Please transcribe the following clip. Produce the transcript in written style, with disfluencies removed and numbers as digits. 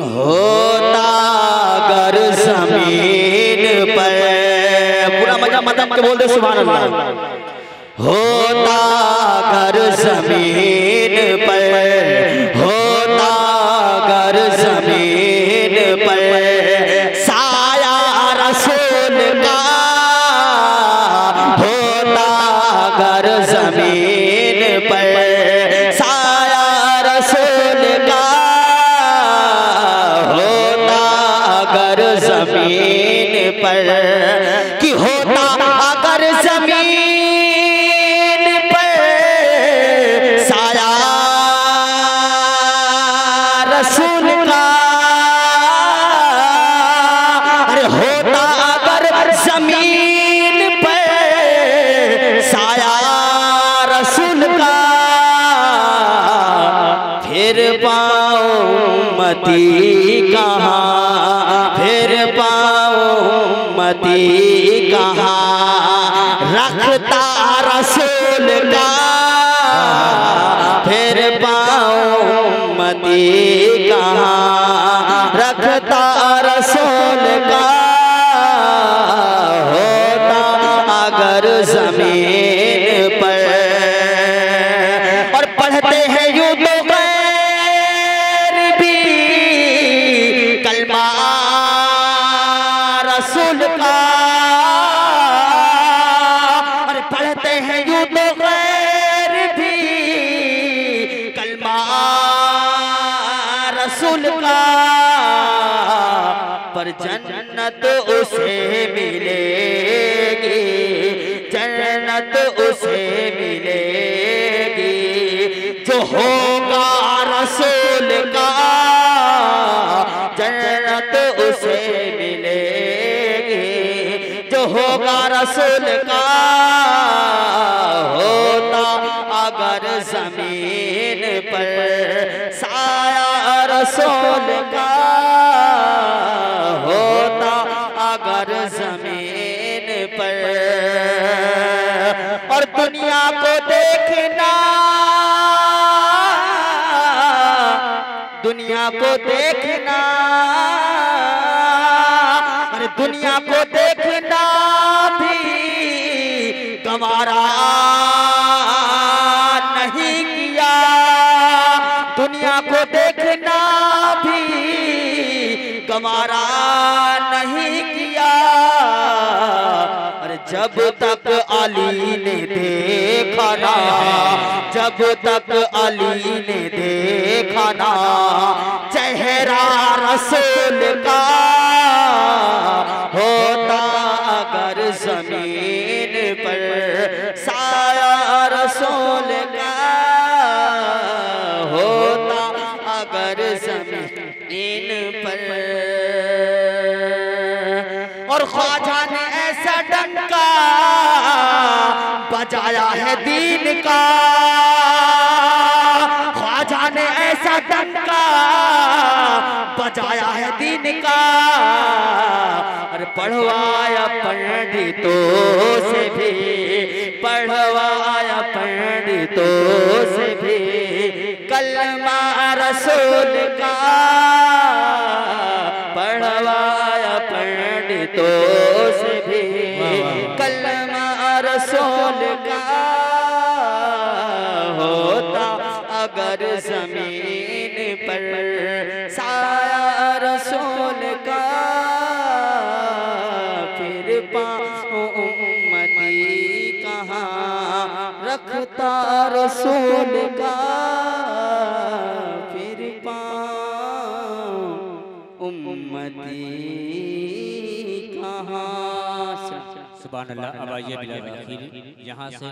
होता गर ज़मीन पर, पूरा मजा मदम के बोल दे सुभान अल्लाह। होता गर ज़मीन पर, होता गर ज़मीन पर साया रसूल का, होता गर ज़मीन पर साया रसूल का, होता अगर ज़मीन पर कि होता अगर ज़मीन पर साया रसूल का, अरे होता अगर ज़मीन पर साया रसूल का, फिर पाओ उम्मती कहाँ, फिर पाओ उम्मती कहाँ रखता रसूल का, फिर पाओ उम्मती कहाँ रखता रसूल का, होता अगर ज़मीन पर। और पढ़ते हैं यूं तो कलमा रसूल का, और पढ़ते हैं यूं तो गैर भी कलमा रसूल का, पर जन्नत उसे मिलेगी, जन्नत उसे मिलेगी जो होगा रसूल का, जन्नत उसे मिलेगी जो होगा रसूल का, होता अगर ज़मीन पर साया रसूल का, होता अगर ज़मीन पर। और दुनिया को देखना, दुनिया को देखना, अरे दुनिया को देखना भी गवारा नहीं किया, दुनिया को देखना भी गवारा नहीं किया, अरे जब तक अली ने देखा ना, जब तक अली ने देखा ना चेहरा रसूल का, होता अगर ज़मीन पर साया रसूल का, होता अगर ज़मीन पर। और ख्वाजा ने ऐसा डंका बजाया है दीन का, ख्वाजा ने ऐसा डंका बजाया है दीन का, और पढ़वाया पंडितों से भी, पढ़वाया पंडितों से भी कलमा रसूल का, पढ़वाया पंडितों से भी कलमा रसूल का, होता अगर ज़मीन पर साया रसूल का, फिर पाओ उम्मती कहाँ रखता रसूल का, फिर पाओ उम्मती कहाँ। सुभान अल्लाह। अब आइए बिलाल यहाँ से